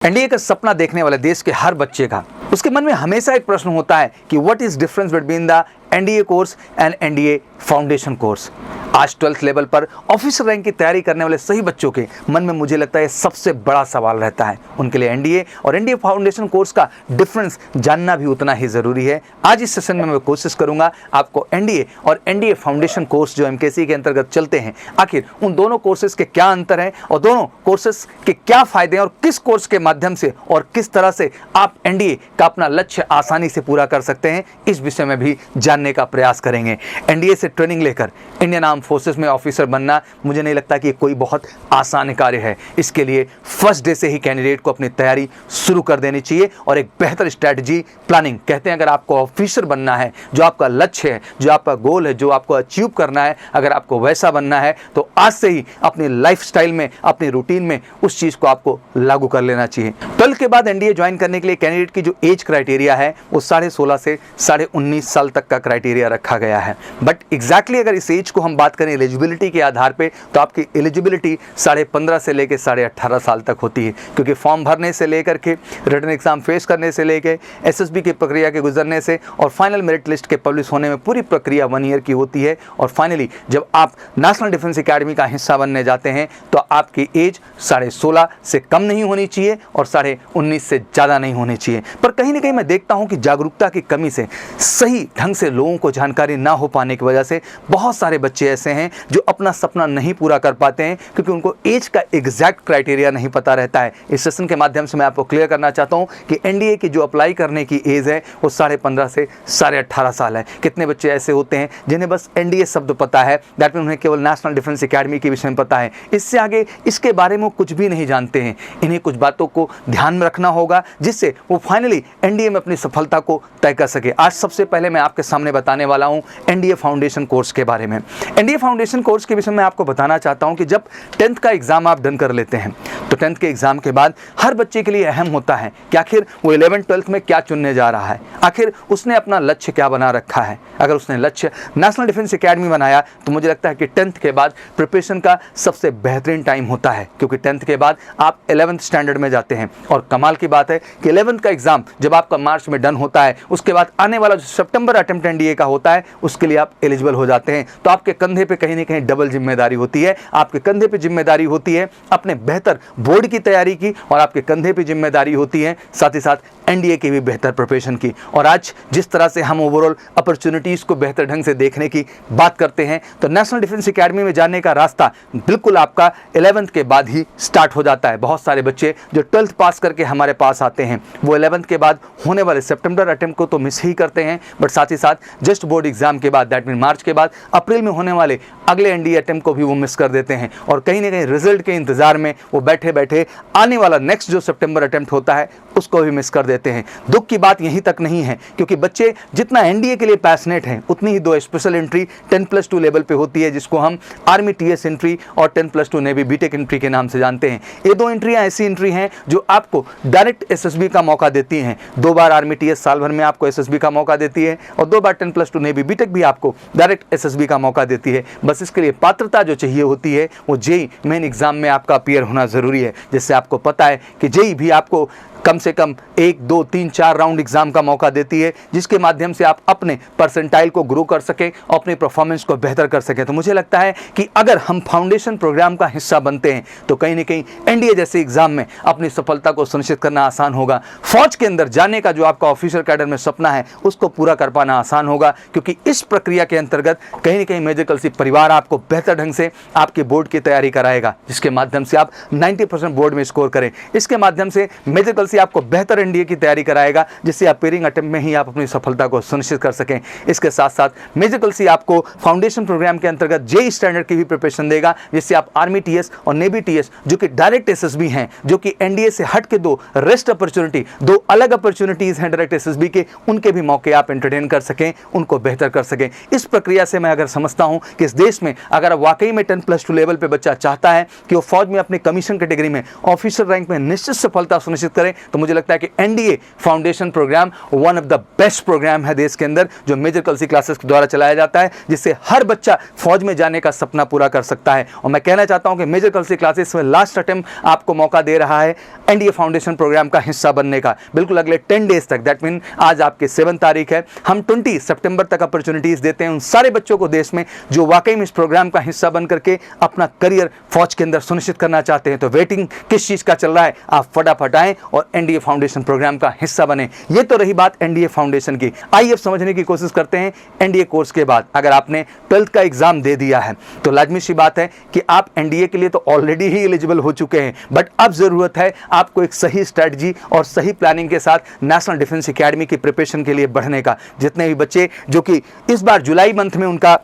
NDA का सपना देखने वाले देश के हर बच्चे का उसके मन में हमेशा एक प्रश्न होता है कि what is difference between the NDA course and NDA foundation course. आज 12th लेवल पर ऑफिसर रैंक की तैयारी करने वाले सही बच्चों के मन में मुझे लगता है सबसे बड़ा सवाल रहता है। उनके लिए एनडीए और एनडीए फाउंडेशन कोर्स का डिफरेंस जानना भी उतना ही ज़रूरी है। आज इस सेशन में मैं कोशिश करूंगा आपको एनडीए और एनडीए फाउंडेशन कोर्स जो एमकेसी के अंतर्गत चलते हैं, आखिर उन दोनों कोर्सेज के क्या अंतर हैं और दोनों कोर्सेज के क्या फ़ायदे हैं और किस कोर्स के माध्यम से और किस तरह से आप एनडीए का अपना लक्ष्य आसानी से पूरा कर सकते हैं, इस विषय में भी जानने का प्रयास करेंगे। एनडीए से ट्रेनिंग लेकर इंडियन आर्म फोर्सेस में ऑफिसर बनना मुझे नहीं लगता कि कोई बहुत आसान कार्य है। इसके लिए फर्स्ट डे से ही कैंडिडेट को अपनी तैयारी शुरू कर देनी चाहिए और एक बेहतर स्ट्रैटेजी प्लानिंग, कहते हैं अगर आपको ऑफिसर बनना है, जो आपका लक्ष्य है, जो आपका गोल है, जो आपको अचीव करना है, अगर आपको वैसा बनना है तो आज से ही अपनी लाइफस्टाइल में, अपनी रूटीन में उस चीज़ को आपको लागू कर लेना चाहिए। 12 के बाद एनडीए ज्वाइन करने के लिए कैंडिडेट की जो एज क्राइटेरिया है वो 16.5 से 19.5 साल तक का क्राइटेरिया रखा गया है। बट एग्जैक्टली अगर इस एज को हम बात करें एलिजिबिलिटी के आधार पे तो आपकी एलिजिबिलिटी 15.5 से लेकर 18.5 साल तक होती है, क्योंकि फॉर्म भरने से लेकर के रिटन एग्जाम फेस करने से लेकर एसएसबी की प्रक्रिया के गुजरने से और फाइनल मेरिट लिस्ट के पब्लिश होने में पूरी प्रक्रिया 1 ईयर की होती है। और फाइनली जब आप नेशनल डिफेंस एकेडमी का हिस्सा बनने जाते हैं तो आपकी एज 16.5 से कम नहीं होनी चाहिए और 19.5 से ज़्यादा नहीं होनी चाहिए। पर कहीं ना कहीं मैं देखता हूं कि जागरूकता की कमी से, सही ढंग से लोगों को जानकारी ना हो पाने की वजह से बहुत सारे बच्चे ऐसे हैं जो अपना सपना नहीं पूरा कर पाते हैं, क्योंकि उनको एज का एग्जैक्ट क्राइटेरिया नहीं पता रहता है। इस सेशन के माध्यम से मैं आपको क्लियर करना चाहता हूं कि एनडीए की जो अप्लाई करने की एज है वो 15.5 से 18.5 साल है। कितने बच्चे ऐसे होते हैं जिन्हें बस एनडीए शब्द पता है, दैट मीन उन्हें केवल नेशनल डिफेंस एकेडमी के विषय में पता है, इससे आगे इसके बारे में कुछ भी नहीं जानते हैं। इन्हें कुछ बातों को ध्यान में रखना होगा जिससे वो फाइनली एनडीए में अपनी सफलता को तय कर सके। आज सबसे पहले मैं आपके सामने बताने वाला हूं एनडीए फाउंडेशन कोर्स के बारे में। एनडीए फाउंडेशन कोर्स के विषय में आपको बताना चाहता हूं कि जब 10th का एग्जाम आप डन कर लेते हैं तो 10th के एग्जाम के बाद हर बच्चे के लिए अहम होता है कि आखिर वो 11th 12th में क्या चुनने जा रहा है, आखिर उसने अपना लक्ष्य क्या बना रखा है। अगर उसने लक्ष्य नेशनल डिफेंस एकेडमी बनाया तो मुझे लगता है कि 10th के बाद प्रिपरेशन का सबसे बेहतरीन टाइम होता है, क्योंकि 10th के बाद आप 11th स्टैंडर्ड में जाते हैं। और कमाल की बात है कि 11th का एग्जाम जब आपका मार्च में डन होता है, उसके बाद आने वाला जो सितंबर अटेम्प्ट एनडीए का होता है उसके लिए आप एलिजिबल हो जाते हैं। तो आपके कंधे पे कहीं ना कहीं डबल जिम्मेदारी होती है। आपके कंधे पे जिम्मेदारी होती है अपने बेहतर बोर्ड की तैयारी की, और आपके कंधे पे जिम्मेदारी होती है साथ ही साथ एनडीए की भी बेहतर प्रिपरेशन की। और आज जिस तरह से हम ओवरऑल अपॉर्चुनिटीज़ को बेहतर ढंग से देखने की बात करते हैं तो नेशनल डिफेंस एकेडमी में जाने का रास्ता बिल्कुल आपका 11th के बाद ही स्टार्ट हो जाता है। बहुत सारे बच्चे जो 12th पास करके हमारे पास आते हैं वो 11th के बाद होने वाले सितंबर अटेम्प्ट को तो मिस ही करते हैं, बट साथ ही साथ जस्ट बोर्ड एग्जाम के बाद, दैट मीन मार्च के बाद अप्रैल में होने वाले अगले एनडीए अटेम्प्ट को भी वो मिस कर देते हैं। और कहीं ना कहीं रिजल्ट के इंतजार में वो बैठे बैठे आने वाला नेक्स्ट जो सितंबर अटेम्प्ट होता है उसको भी मिस कर देते हैं। दुख की बात यहीं तक नहीं है, क्योंकि बच्चे जितना एनडीए के लिए पैशनेट हैं उतनी ही 2 स्पेशल एंट्री 10+2 लेवल पे होती है, जिसको हम आर्मी टीएस एंट्री और 10+2 नेवी बीटेक एंट्री के नाम से जानते हैं। ये 2 एंट्रियां ऐसी एंट्री हैं जो आपको डायरेक्ट एसएसबी का मौका देती हैं। 2 बार आर्मी टीएस साल भर में आपको एसएसबी का मौका देती है और 2 बार 10+2 नेवी बीटेक भी आपको डायरेक्ट एसएसबी का मौका देती है। बस इसके लिए पात्रता जो चाहिए होती है वो जेई मेन एग्जाम में आपका अपीयर होना जरूरी है, जिससे आपको पता है कि जेई भी आपको कम से कम 1, 2, 3, 4 राउंड एग्जाम का मौका देती है, जिसके माध्यम से आप अपने परसेंटाइल को ग्रो कर सकें और अपने परफॉर्मेंस को बेहतर कर सकें। तो मुझे लगता है कि अगर हम फाउंडेशन प्रोग्राम का हिस्सा बनते हैं तो कहीं ना कहीं एनडीए जैसे एग्जाम में अपनी सफलता को सुनिश्चित करना आसान होगा। फौज के अंदर जाने का जो आपका ऑफिसर कैडर में सपना है उसको पूरा कर पाना आसान होगा, क्योंकि इस प्रक्रिया के अंतर्गत कहीं ना कहीं मेजर कलसी परिवार आपको बेहतर ढंग से आपके बोर्ड की तैयारी कराएगा, जिसके माध्यम से आप 90% बोर्ड में स्कोर करें। इसके माध्यम से मेजर कलसी आपको बेहतर एनडीए की तैयारी कराएगा, जिससे अपीयरिंग अटेम्प्ट में ही आप अपनी सफलता को सुनिश्चित कर सकें। इसके साथ साथ मेजर कलसी आपको फाउंडेशन प्रोग्राम के अंतर्गत जेई स्टैंडर्ड की भी प्रिपरेशन देगा, जिससे आप आर्मी टीएस और नेवी टीएस जो कि डायरेक्ट एसएसबी हैं, जो कि एनडीए से हट के 2 रेस्ट अपॉर्चुनिटी, 2 अलग अपॉर्चुनिटीज हैं डायरेक्ट एसएसबी के, उनके भी मौके आप एंटरटेन कर सकें, उनको बेहतर कर सकें। इस प्रक्रिया से मैं अगर समझता हूं कि इस देश में अगर वाकई में 10+2 लेवल पे बच्चा चाहता है कि वो फौज में अपने कमीशन कैटेगरी में ऑफिसर रैंक में निश्चित सफलता सुनिश्चित करे तो मुझे लगता है कि NDA foundation programme one of the best programme है देश के अंदर, जो मेजर कलसी क्लासेस के द्वारा चलाया जाता है, जिससे हर बच्चा फौज में जाने का सपना पूरा कर सकता है। और मैं कहना चाहता हूं कि मेजर कलसी क्लासेस में लास्ट अटेम्प्ट आपको मौका दे रहा है एनडीए फाउंडेशन प्रोग्राम का हिस्सा बनने का, बिल्कुल अगले 10 डेज तक। दैट मीन आज आपकी 7 तारीख है, हम 20 सितंबर तक अपॉर्चुनिटीज देते हैं उन सारे बच्चों को देश में जो वाकई में इस प्रोग्राम का हिस्सा बन करके अपना करियर फौज के अंदर सुनिश्चित करना चाहते हैं। तो वेटिंग किस चीज का चल रहा है, आप फटाफट आएं और एनडीए फाउंडेशन प्रोग्राम का हिस्सा बने। ये तो रही बात एनडीए फाउंडेशन की। आइए अब समझने की कोशिश करते हैं एनडीए कोर्स के बाद अगर आपने 12th का एग्जाम दे दिया है तो लाजमी सी बात है कि आप एनडीए के लिए तो ऑलरेडी ही एलिजिबल हो चुके हैं, बट अब जरूरत है आपको एक सही स्ट्रेटजी और सही प्लानिंग के साथ नेशनल डिफेंस एकेडमी की प्रिपरेशन के लिए बढ़ने का। जितने भी बच्चे जो कि इस बार जुलाई मंथ में उनका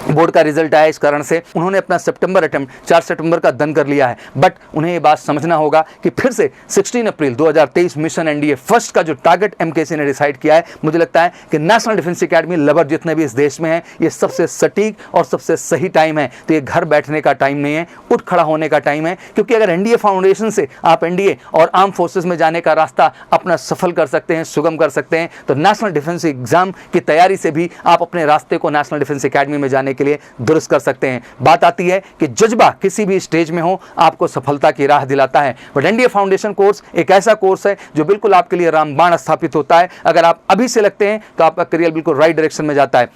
बोर्ड का रिजल्ट आया, इस कारण से उन्होंने अपना सितंबर अटेम्प्ट 4 सितंबर का डन कर लिया है, बट उन्हें ये बात समझना होगा कि फिर से 16 अप्रैल 2023 मिशन एनडीए फर्स्ट का जो टारगेट एमकेसी ने डिसाइड किया है, मुझे लगता है कि नेशनल डिफेंस एकेडमी लवर जितने भी इस देश में हैं, ये सबसे सटीक और सबसे सही टाइम है। तो ये घर बैठने का टाइम नहीं है, उठ खड़ा होने का टाइम है, क्योंकि अगर एनडीए फाउंडेशन से आप एनडीए और आर्म फोर्सेस में जाने का रास्ता अपना सफल कर सकते हैं, सुगम कर सकते हैं, तो नेशनल डिफेंस एग्जाम की तैयारी से भी आप अपने रास्ते को नेशनल डिफेंस एकेडमी में जाने के लिए दुरुस्त कर सकते हैं। बात आती है कि जज्बा किसी भी स्टेज में हो आपको सफलता की राह दिलाता है, बट एनडीए फाउंडेशन कोर्स एक ऐसा कोर्स है जो बिल्कुल आपके लिए रामबाण स्थापित होता है। अगर आप अभी से लगते हैं तो आपका करियर बिल्कुल राइट डायरेक्शन में जाता है,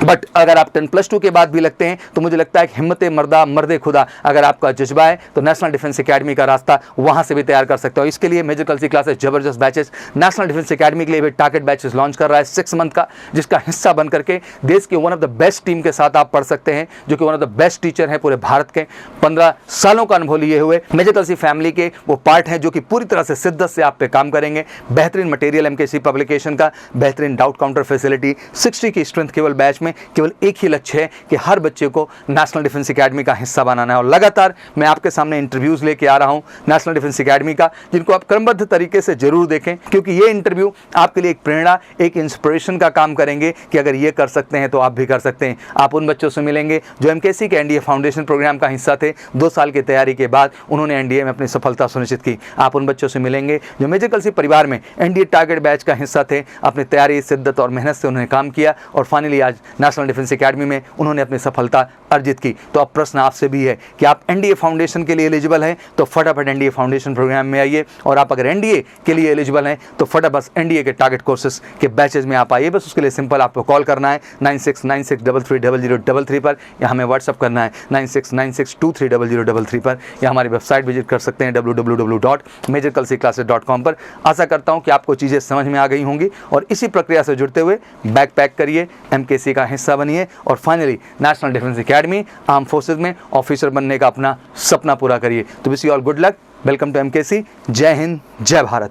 बट अगर आप 10+2 के बाद भी लगते हैं तो मुझे लगता है कि हिम्मते मर्दा मर्दे खुदा अगर आपका जज्बा है तो नेशनल डिफेंस एकेडमी का रास्ता वहां से भी तैयार कर सकते हो। इसके लिए मेजर कलसी क्लासेस जबरदस्त बैचेस नेशनल डिफेंस एकेडमी के लिए भी टारगेट बैचेस लॉन्च कर रहा है 6 मंथ का, जिसका हिस्सा बन करके देश के one of the best team के साथ आप पढ़ सकते हैं, जो कि one of the best teacher हैं पूरे भारत के, 15 सालों का अनुभव लिए हुए मेजर कलसी फैमिली के वो पार्ट हैं जो कि पूरी तरह से शिद्दत से आप पे काम करेंगे। बेहतरीन मटेरियल एमकेसी पब्लिकेशन का, बेहतरीन डाउट काउंटर फैसिलिटी, 60 की स्ट्रेंथ केवल बैच में, केवल एक ही लक्ष्य है कि हर बच्चे को नेशनल डिफेंस एकेडमी का हिस्सा बनाना है। और लगातार मैं आपके सामने इंटरव्यूज लेके आ रहा हूं नेशनल डिफेंस एकेडमी का, जिनको आप क्रमबद्ध तरीके से जरूर देखें, क्योंकि ये इंटरव्यू आपके लिए एक प्रेरणा, एक इंस्पिरेशन का काम करेंगे कि अगर ये कर सकते हैं तो आप भी कर सकते हैं। आप उन बच्चों से मिलेंगे जो एमकेसी के एनडीए फाउंडेशन प्रोग्राम का हिस्सा थे, 2 साल की तैयारी के बाद उन्होंने एनडीए में अपनी सफलता सुनिश्चित की। आप उन बच्चों से मिलेंगे जो मेजर कलसी परिवार में एनडीए टारगेट बैच का हिस्सा थे, अपनी तैयारी, शिद्दत और मेहनत से उन्होंने काम किया और फाइनली आज नेशनल डिफेंस एकेडमी में उन्होंने अपनी सफलता अर्जित की। तो अब प्रश्न आपसे भी है कि आप एनडीए फाउंडेशन के लिए एलिजिबल हैं तो फटाफट एनडीए फाउंडेशन प्रोग्राम में आइए, और आप अगर एनडीए के लिए एलिजिबल हैं तो फटाफट एनडीए के टारगेट कोर्सेज के बैचेज में आप आइए। बस उसके लिए सिंपल आपको कॉल करना है 9696330033 पर, या हमें व्हाट्सअप करना है 9696230033 पर, या हमारी वेबसाइट विजिट कर सकते हैं www.majorkalsiclasses.com पर। आशा करता हूं कि आपको चीज़ें समझ में आ गई होंगी और इसी प्रक्रिया से जुड़ते हुए बैग पैक करिए, एमकेसी का हिस्सा बनिए और finally National Defence Academy arm forces में ऑफिसर बनने का अपना सपना पूरा करिए। तो wish you all good luck, welcome to MKC. जय हिंद, जय भारत।